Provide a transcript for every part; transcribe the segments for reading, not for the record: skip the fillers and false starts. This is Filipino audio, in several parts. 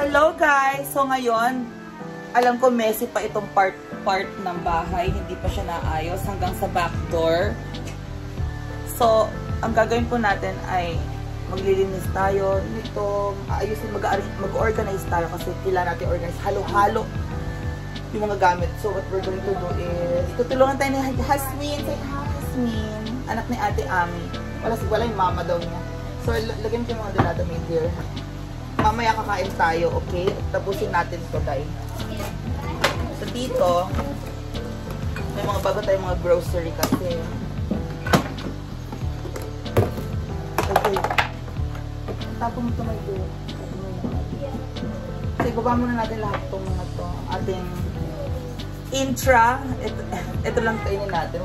Hello guys! So ngayon, alam ko messy pa itong part ng bahay. Hindi pa siya naayos hanggang sa back door. So, ang gagawin po natin ay maglilinis tayo nito, ayusin, mag-organize tayo kasi kailangan natin organize. Halo-halo yung mga gamit. So, what we're going to do is, tutulungan tayo ni Hasmin. Say hi, Hasmin. Anak ni Ate Ami. Wala yung mama daw niya. So, lagyan ko yung mga delata made here. Mamaya kakain tayo, okay? Tapusin natin ito, guys. So, dito, may mga bago tayong mga grocery kasi. Okay. Tapos mo ito may do. So, ibaba muna natin lahat itong mga ito. Ating intra. Ito lang kainin natin.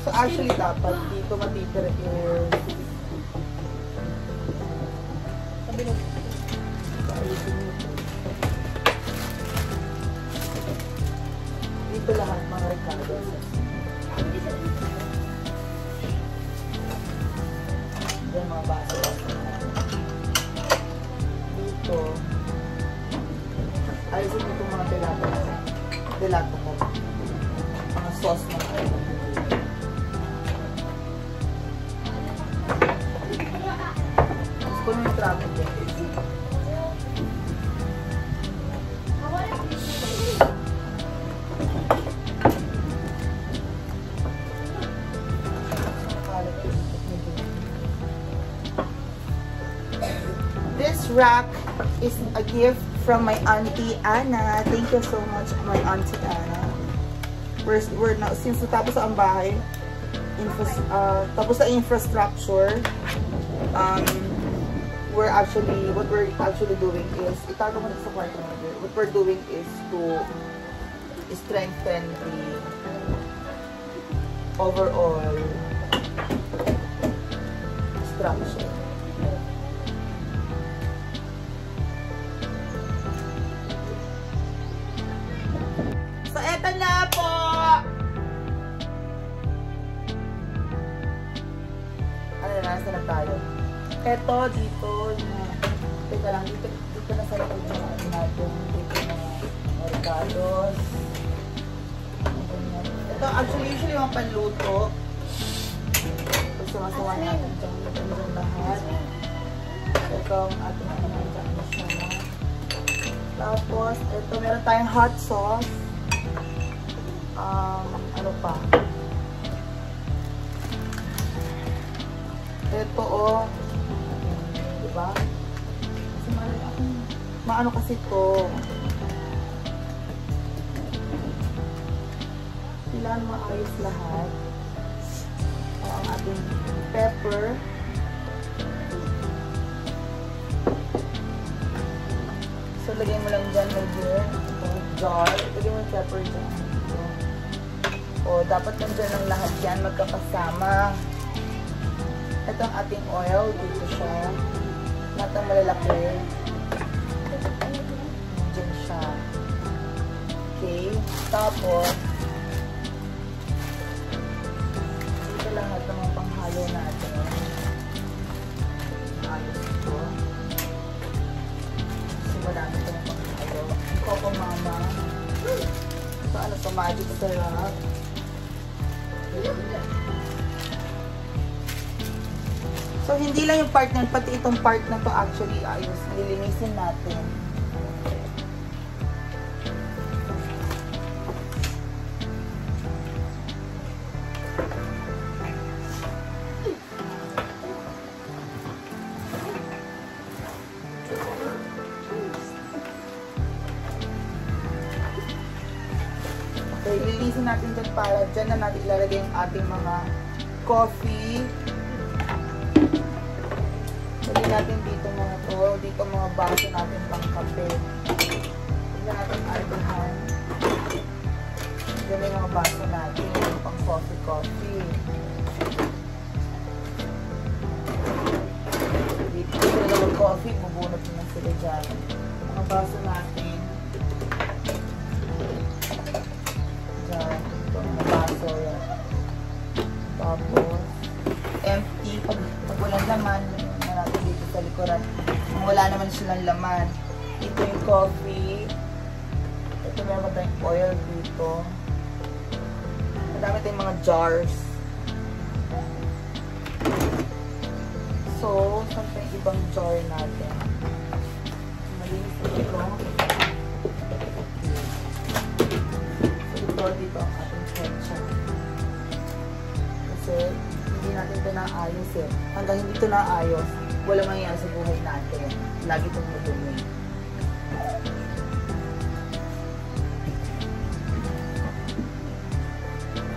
So actually dapat dito matitira is dito lahat mga Ricardo. Yan mga baso. Dito ayusin dito mga delata mo. Mga sauce na kayo. Kung yung traffic din. This rack is a gift from my Auntie Anna. Thank you so much, my Auntie Anna. We're now, since tapos ang bahay, tapos sa infrastructure, what we're actually doing is, itago mo sa kwarto mo. What we're doing is to strengthen the overall structure. So, eto na po! Ano na, nasa na tayo? Eto, dito, teka lang, dito na sa likod natin, dito na avocados. Ito, actually, usually yung panluto. Pag sumasawa natin dyan lahat. Ito, ang ating dyan siya. Tapos, ito, meron tayong hot sauce. Ano pa? Ito, oh. Diba? Kasi maano kasi ito. Kailangan maayos lahat. Ang ating pepper. So, lagay mo lang dyan medyo jar. Lagay mo yung pepper dyan. O, dapat nandyan lang lahat yan magkakasama. Ito ang ating oil. Dito siya. Lahat ng malalaki. Diyan siya. Okay. Tapos, dito lahat ng mga panghalo natin. Ayos ito. Kasi marami ito ng panghalo. Coco Mama. So, ano ito? Magic sarap. So, hindi lang yung part na, pati itong part na to actually ayos. Nilinisin natin. Okay, lilinisin natin dyan para dyan na natin ilalagay yung ating mga coffee. Lagyan natin dito mga to, dito mga baso natin pang kape. Lagyan natin alcohol. Lagyan yung mga baso natin pang coffee. Dito sila mag-coffee, bubunot na sila dyan. Mga baso natin. Dyan, ito mga baso yan. walang laman. Ito yung coffee. Ito meron tayong oil dito. Madami tayong mga jars. So, saan pa yung ibang jar natin? Malinis ito. So, dito ang ating ketchup. Kasi, hindi natin ito naayos eh. Hanggang hindi ito naayos, wala mangyayari sa buhay natin. Lagi itong madumi.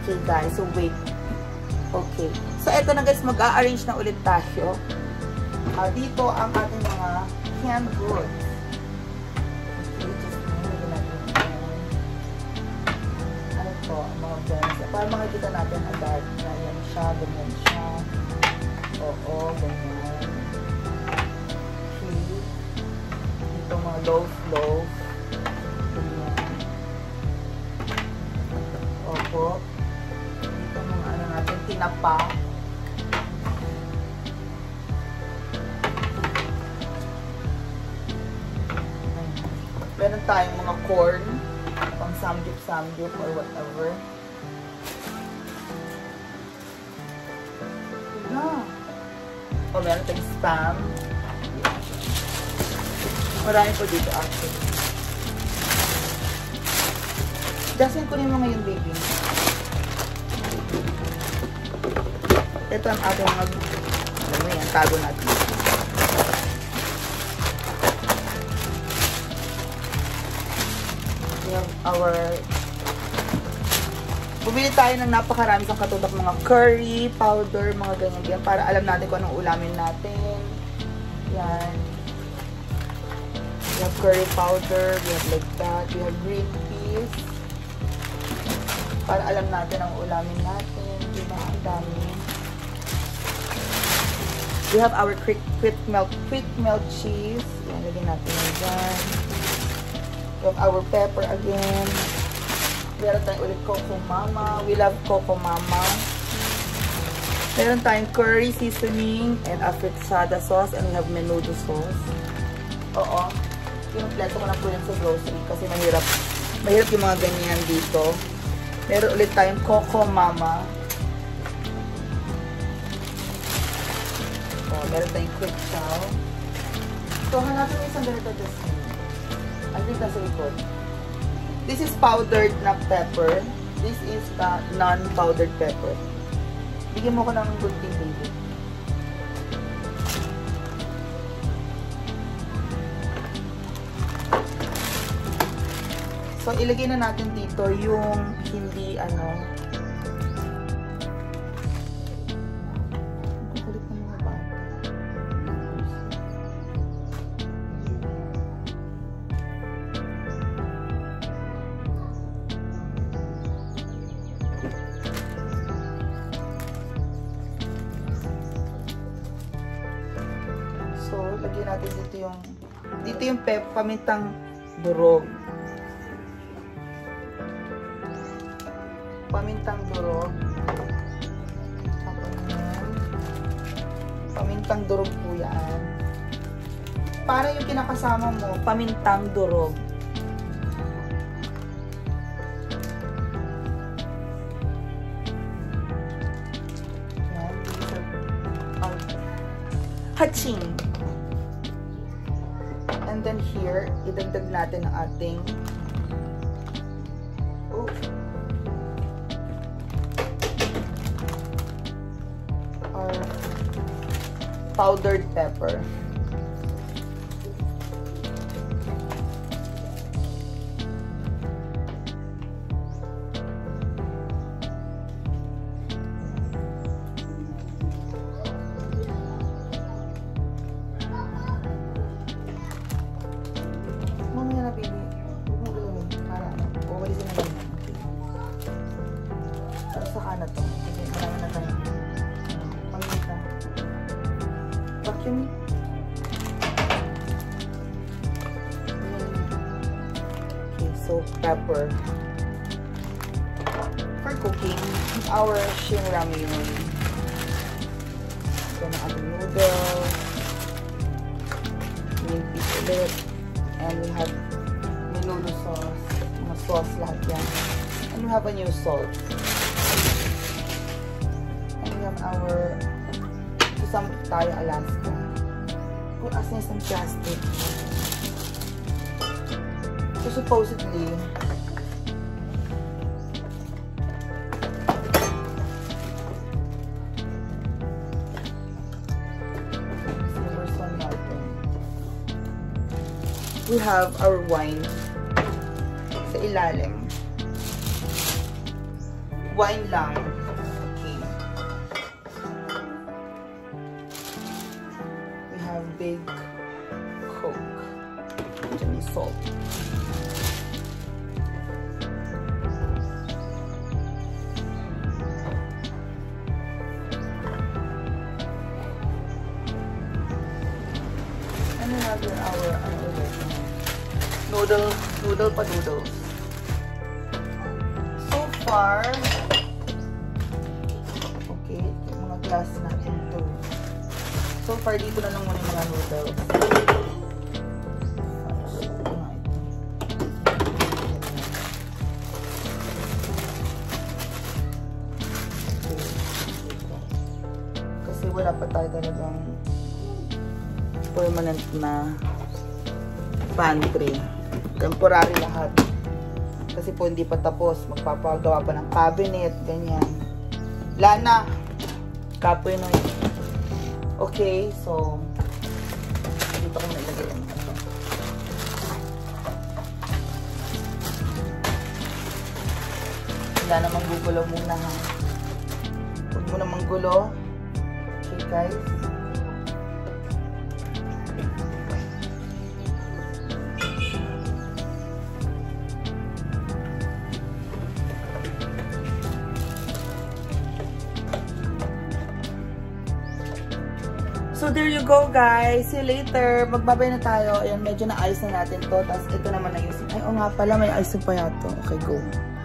Okay guys, so wait. Okay. So eto na guys, mag-a-arrange na ulit tayo. Dito ang ating mga canned goods. Okay, just nilagyan natin yan. Ano to? Mga brands. Para makikita natin agad na yan siya, ganyan siya. Oo, ganyan. Okay. Dito mga loaf. Ganyan. Opo. Tinapa. Meron tayong mga corn, pang samgyup or whatever. O meron tayong spam. Marami po dito actually. Dasin ko rin mo ngayon, baby. Ito ang ating alam mo yan, tago natin. We have our bumili tayo ng napakarami ng katulad mga curry, powder, mga ganyan para alam natin kung anong ulamin natin. Yan. We have curry powder, we have like that, we have green peas. Para alam natin ang ulamin natin. Diba? Ang dami. We have our quick melt cheese. Yan, lagyan natin yan dyan. We have our pepper again. Meron tayong ulit Coco Mama. We love Coco Mama. Meron tayong curry seasoning and afritada sauce and we have menudo sauce. Oo. Kinumpleto ko na po yun sa grocery kasi mahirap yung mga ganyan dito. Meron ulit tayong Coco Mama. Meron tayong quick chow. So, hanapin mo isang ganito just I think nasa likod. This is powdered na pepper. This is the non-powdered pepper. Bigyan mo ko ng gunting baby. So, ilagay na natin dito yung hindi So, lagyan natin dito yung pamintang durog. Pamintang durog. Pamintang durog po yan. Para yung kinakasama mo, pamintang durog. Yan. Haching. And then here, idagdag natin ang ating our powdered pepper. Okay, so pepper for cooking our shin ramen. Ito na ating noodles. green peas ulit. And we have menudo sauce. Mga sauce lahat yan. And we have a new salt. And we have our isang tayo Alaska. Kung asin isang plastic. So supposedly, we have our wine sa ilalim. Wine lang. Okay. We have big Coke. Diyan may salt. And we have our noodle pa noodles. So far, okay, yung mga glass natin to. So far, dito na lang muna yung mga noodles. Kasi wala pa tayo talagang permanent na pantry. Temporary lahat. Kasi po hindi pa tapos. Magpapagawa pa ng cabinet. Ganyan. Lana. Kapoy na yun. Okay. So, dito ko nilagay ang ito. Wala namang gugulo muna ha. Huwag mo namang gulo. Okay guys. So, there you go, guys. See you later. Magbabay na tayo. Ayan, medyo na-ayos na natin to. Tapos, ito naman ayusin. Ay, o nga pala, may ayusin pa yato. Okay, go.